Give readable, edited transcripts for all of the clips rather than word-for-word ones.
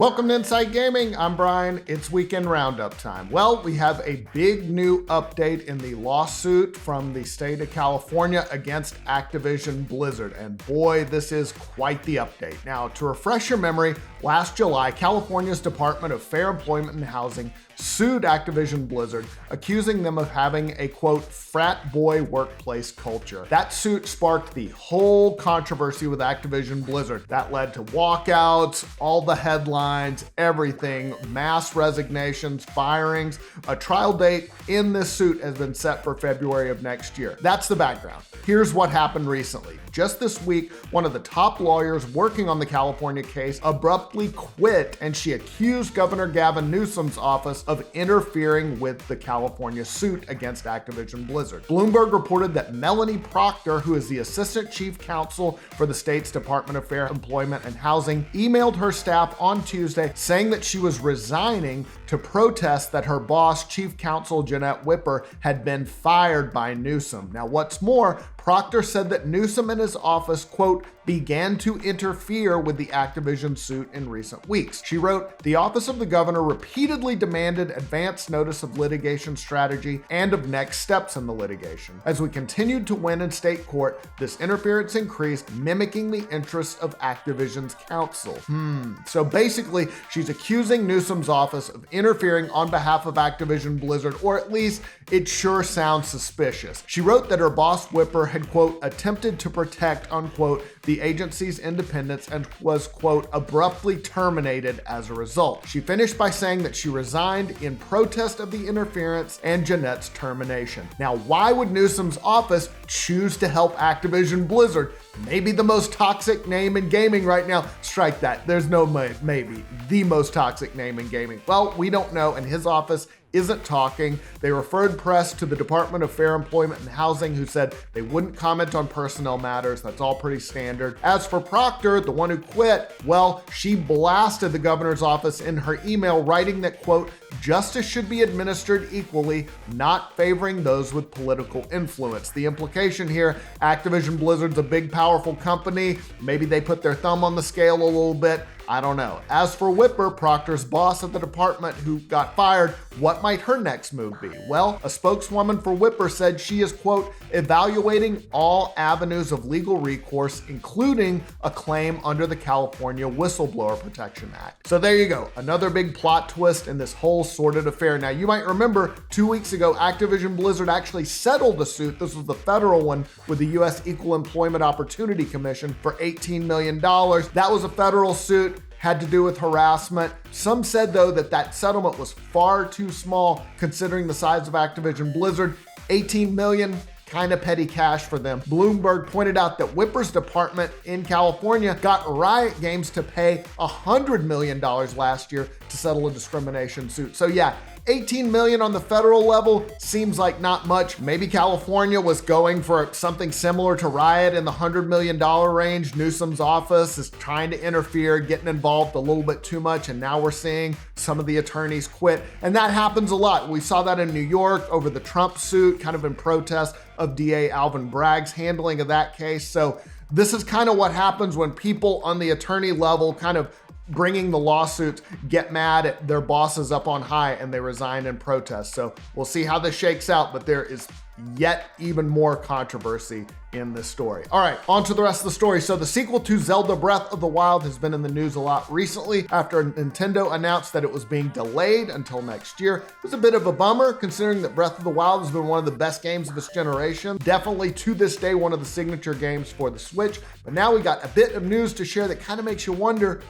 Welcome to Inside Gaming. I'm Brian. It's Weekend Roundup time. Well, we have a big new update in the lawsuit from the state of California against Activision Blizzard. And boy, this is quite the update. Now, to refresh your memory, last July, California's Department of Fair Employment and Housing sued Activision Blizzard, accusing them of having a, quote, frat boy workplace culture. That suit sparked the whole controversy with Activision Blizzard. That led to walkouts, all the headlines, everything, mass resignations, firings. A trial date in this suit has been set for February of next year. That's the background. Here's what happened recently. Just this week, one of the top lawyers working on the California case abruptly quit, and she accused Governor Gavin Newsom's office of interfering with the California suit against Activision Blizzard. Bloomberg reported that Melanie Proctor, who is the assistant chief counsel for the state's Department of Fair Employment and Housing, emailed her staff on Tuesday saying that she was resigning to protest that her boss, Chief Counsel Jeanette Whipper, had been fired by Newsom. Now, what's more, Proctor said that Newsom and his office, quote, began to interfere with the Activision suit in recent weeks. She wrote, "The office of the governor repeatedly demanded advance notice of litigation strategy and of next steps in the litigation. As we continued to win in state court, this interference increased, mimicking the interests of Activision's counsel." So basically, she's accusing Newsom's office of interfering on behalf of Activision Blizzard, or at least it sure sounds suspicious. She wrote that her boss Whipper had, quote, attempted to protect, unquote, the agency's independence and was, quote, abruptly terminated as a result. She finished by saying that she resigned in protest of the interference and Jeanette's termination. Now, why would Newsom's office choose to help Activision Blizzard? Maybe the most toxic name in gaming right now. Strike that. There's no maybe. The most toxic name in gaming. Well, we don't know, and his office isn't talking. They referred press to the Department of Fair Employment and Housing, who said they wouldn't comment on personnel matters. That's all pretty standard. As for Proctor, the one who quit, well, she blasted the governor's office in her email, writing that, quote, justice should be administered equally, not favoring those with political influence. The implication here, Activision Blizzard's a big, powerful company. Maybe they put their thumb on the scale a little bit. I don't know. As for Whipper, Proctor's boss at the department who got fired, what might her next move be? Well, a spokeswoman for Whipper said she is, quote, evaluating all avenues of legal recourse, including a claim under the California Whistleblower Protection Act. So there you go. Another big plot twist in this whole sordid affair. Now, you might remember 2 weeks ago, Activision Blizzard actually settled a suit. This was the federal one with the U.S. Equal Employment Opportunity Commission for $18 million. That was a federal suit. Had to do with harassment. Some said, though, that settlement was far too small considering the size of Activision Blizzard. 18 million, kind of petty cash for them. Bloomberg pointed out that Whipper's department in California got Riot Games to pay $100 million last year to settle a discrimination suit. So yeah, 18 million on the federal level seems like not much. Maybe California was going for something similar to Riot in the $100 million range. Newsom's office is trying to interfere, getting involved a little bit too much, and now we're seeing some of the attorneys quit. And that happens a lot. We saw that in New York over the Trump suit, kind of in protest of DA Alvin Bragg's handling of that case. So this is kind of what happens when people on the attorney level kind of bringing the lawsuits get mad at their bosses up on high and they resign in protest. So we'll see how this shakes out, but there is yet even more controversy in this story. All right, on to the rest of the story. So the sequel to Zelda Breath of the Wild has been in the news a lot recently after Nintendo announced that it was being delayed until next year. It was a bit of a bummer considering that Breath of the Wild has been one of the best games of this generation. Definitely to this day, one of the signature games for the Switch. But now we got a bit of news to share that kind of makes you wonder,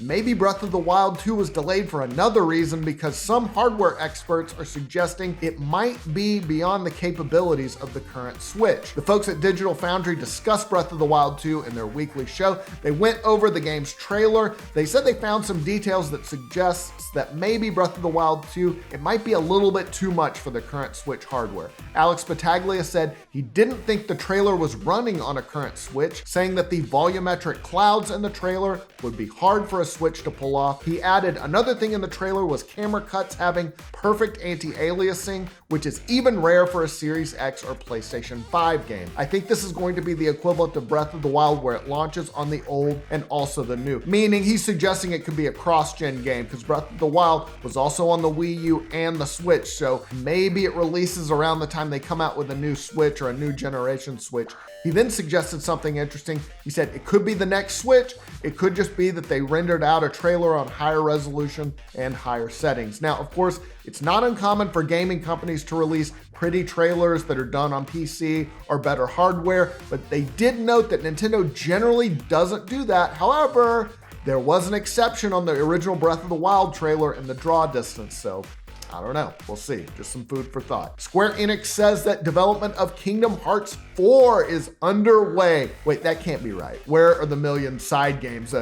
maybe Breath of the Wild 2 was delayed for another reason, because some hardware experts are suggesting it might be beyond the capabilities of the current Switch. The folks at Digital Foundry discussed Breath of the Wild 2 in their weekly show. They went over the game's trailer. They said they found some details that suggests that maybe Breath of the Wild 2, it might be a little bit too much for the current Switch hardware. Alex Battaglia said he didn't think the trailer was running on a current Switch, saying that the volumetric clouds in the trailer would be hard for a a Switch to pull off. He added another thing in the trailer was camera cuts having perfect anti-aliasing, which is even rare for a Series X or PlayStation 5 game. I think this is going to be the equivalent of Breath of the Wild, where it launches on the old and also the new, meaning he's suggesting it could be a cross-gen game because Breath of the Wild was also on the Wii U and the Switch, so maybe it releases around the time they come out with a new Switch or a new generation Switch. He then suggested something interesting. He said it could be the next Switch. It could just be that they rendered out a trailer on higher resolution and higher settings. Now, of course, it's not uncommon for gaming companies to release pretty trailers that are done on PC or better hardware, but they did note that Nintendo generally doesn't do that. However, there was an exception on the original Breath of the Wild trailer in the draw distance, so I don't know. We'll see. Just some food for thought. Square Enix says that development of Kingdom Hearts 4 is underway. Wait, that can't be right. Where are the million side games?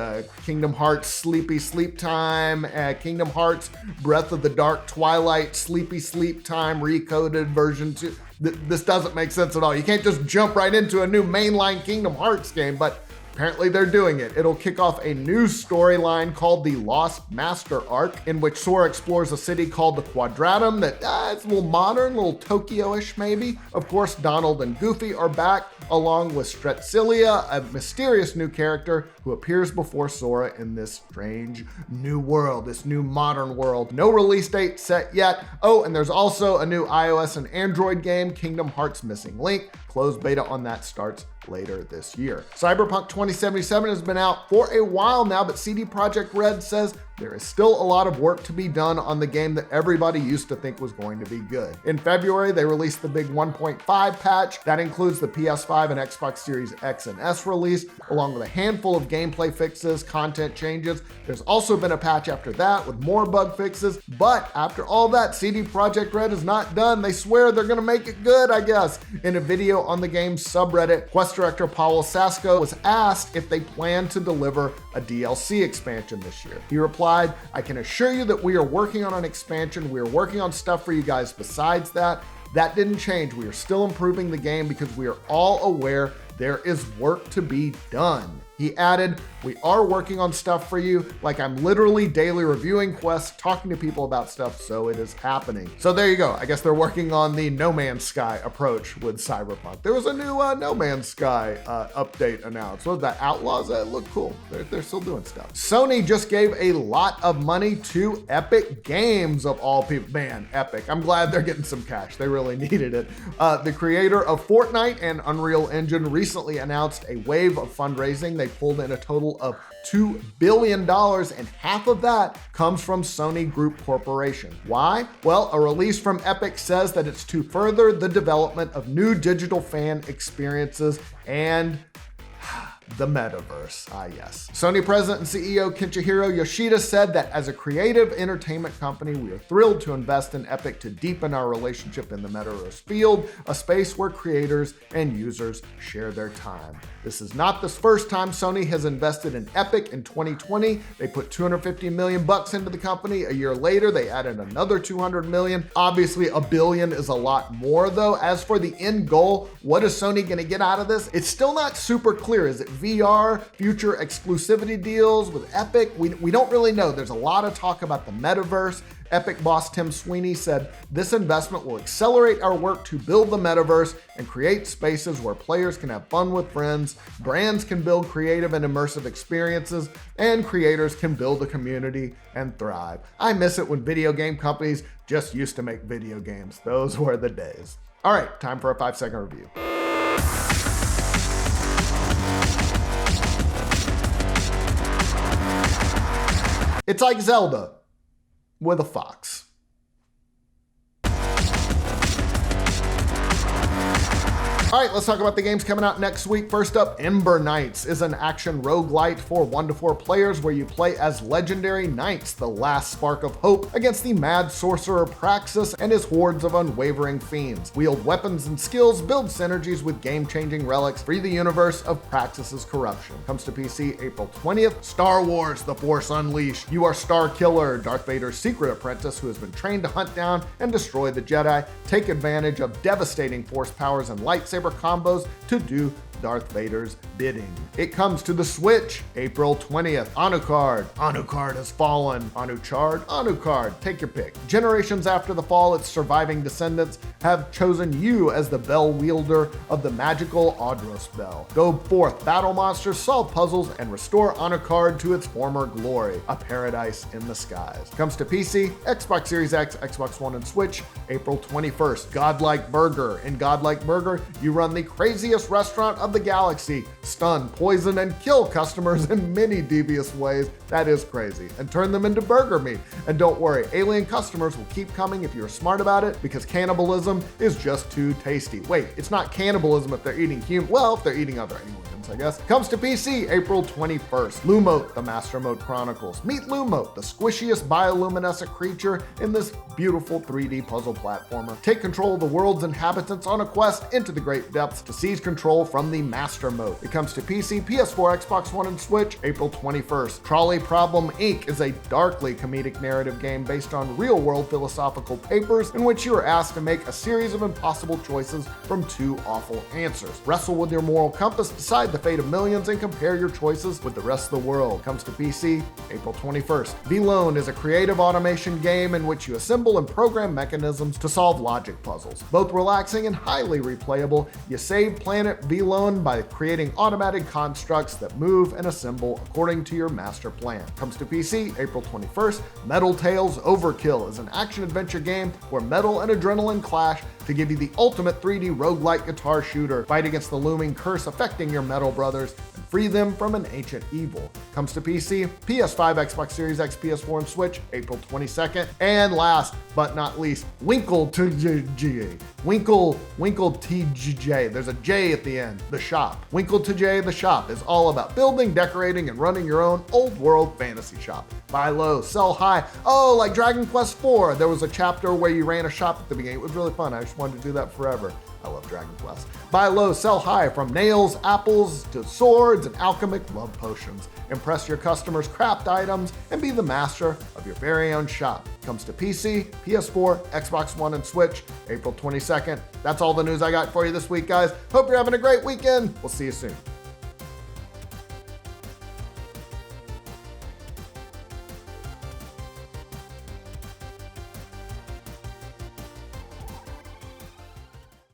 Kingdom Hearts Sleepy Sleep Time, Kingdom Hearts Breath of the Dark Twilight Sleepy Sleep Time Recoded version 2. This doesn't make sense at all. You can't just jump right into a new mainline Kingdom Hearts game, but apparently they're doing it. It'll kick off a new storyline called the Lost Master Arc, in which Sora explores a city called the Quadratum that it's a little modern, a little Tokyo-ish maybe. Of course, Donald and Goofy are back, along with Strelitzia, a mysterious new character who appears before Sora in this strange new world, this new modern world. No release date set yet. Oh, and there's also a new iOS and Android game, Kingdom Hearts Missing Link. Closed beta on that starts later this year. Cyberpunk 2077 has been out for a while now, but CD Projekt Red says there is still a lot of work to be done on the game that everybody used to think was going to be good. In February, they released the big 1.5 patch. That includes the PS5 and Xbox Series X and S release, along with a handful of gameplay fixes, content changes. There's also been a patch after that with more bug fixes, but after all that, CD Projekt Red is not done. They swear they're gonna make it good, I guess. In a video on the game's subreddit, Quest director Paulo Sasko was asked if they plan to deliver a DLC expansion this year. He replied, "I can assure you that we are working on an expansion. We are working on stuff for you guys besides that. That didn't change. We are still improving the game because we are all aware there is work to be done." He added, "We are working on stuff for you. Like, I'm literally daily reviewing quests, talking to people about stuff, so it is happening." So there you go. I guess they're working on the No Man's Sky approach with Cyberpunk. There was a new No Man's Sky update announced. What was that? Outlaws? That looked cool. They're still doing stuff. Sony just gave a lot of money to Epic Games, of all people. Man, Epic. I'm glad they're getting some cash. They really needed it. The creator of Fortnite and Unreal Engine recently announced a wave of fundraising. They pulled in a total of $2 billion, and half of that comes from Sony Group Corporation. Why? Well, a release from Epic says that it's to further the development of new digital fan experiences and the metaverse. Ah, yes. Sony president and CEO Kenshiro Yoshida said that as a creative entertainment company, we are thrilled to invest in Epic to deepen our relationship in the metaverse field, a space where creators and users share their time. This is not the first time Sony has invested in Epic. In 2020, they put $250 million into the company. A year later, they added another $200 million. Obviously, $1 billion is a lot more though. As for the end goal, what is Sony gonna get out of this? It's still not super clear. Is it VR, future exclusivity deals with Epic? We don't really know. There's a lot of talk about the metaverse. Epic boss Tim Sweeney said, "This investment will accelerate our work to build the metaverse and create spaces where players can have fun with friends, brands can build creative and immersive experiences, and creators can build a community and thrive." I miss it when video game companies just used to make video games. Those were the days. All right, time for a 5-second review. It's like Zelda with a fox. All right, let's talk about the games coming out next week. First up, Ember Knights is an action roguelite for 1-4 players where you play as legendary knights, the last spark of hope against the mad sorcerer Praxis and his hordes of unwavering fiends. Wield weapons and skills, build synergies with game-changing relics, free the universe of Praxis's corruption. Comes to PC April 20th. Star Wars: The Force Unleashed. You are Star Killer, Darth Vader's secret apprentice who has been trained to hunt down and destroy the Jedi. Take advantage of devastating Force powers and lightsaber combos to do Darth Vader's bidding. It comes to the Switch, April 20th. Anucard. Anucard has fallen. Anucard. Take your pick. Generations after the fall, its surviving descendants have chosen you as the bell wielder of the magical Audros bell. Go forth, battle monsters, solve puzzles, and restore Anucard to its former glory. A paradise in the skies. Comes to PC, Xbox Series X, Xbox One, and Switch, April 21st. Godlike Burger. In Godlike Burger, you run the craziest restaurant of the galaxy, stun, poison, and kill customers in many devious ways. That is crazy. And turn them into burger meat. And don't worry, alien customers will keep coming if you're smart about it, because cannibalism is just too tasty. Wait, it's not cannibalism if they're eating well, if they're eating other aliens, I guess. Comes to PC, April 21st. Lumote, the Master Mode Chronicles. Meet Lumote, the squishiest bioluminescent creature in this beautiful 3D puzzle platformer. Take control of the world's inhabitants on a quest into the great depths to seize control from the Master Mode. It comes to PC, PS4, Xbox One, and Switch, April 21st. Trolley Problem Inc. is a darkly comedic narrative game based on real-world philosophical papers in which you are asked to make a series of impossible choices from two awful answers. Wrestle with your moral compass, decide the fate of millions, and compare your choices with the rest of the world. Comes to PC, April 21st. V-Lone is a creative automation game in which you assemble and program mechanisms to solve logic puzzles. Both relaxing and highly replayable, you save planet V-Lone by creating automatic constructs that move and assemble according to your master plan. Comes to PC, April 21st. Metal Tales Overkill is an action-adventure game where metal and adrenaline clash to give you the ultimate 3D roguelike guitar shooter. Fight against the looming curse affecting your metal brothers and free them from an ancient evil. Comes to PC, PS5, Xbox Series X, PS4, and Switch, April 22nd. And last but not least, Winkle TJ. Winkle TJ. There's a J at the end. The Shop. Winkle TJ, the Shop is all about building, decorating, and running your own old world fantasy shop. Buy low, sell high. Oh, like Dragon Quest IV. There was a chapter where you ran a shop at the beginning. It was really fun. I just wanted to do that forever. I love Dragon Quest. Buy low, sell high, from nails, apples, to swords and alchemic love potions. Impress your customers, craft items, and be the master of your very own shop. Comes to PC, PS4, Xbox One, and Switch, April 22nd. That's all the news I got for you this week, guys. Hope you're having a great weekend. We'll see you soon.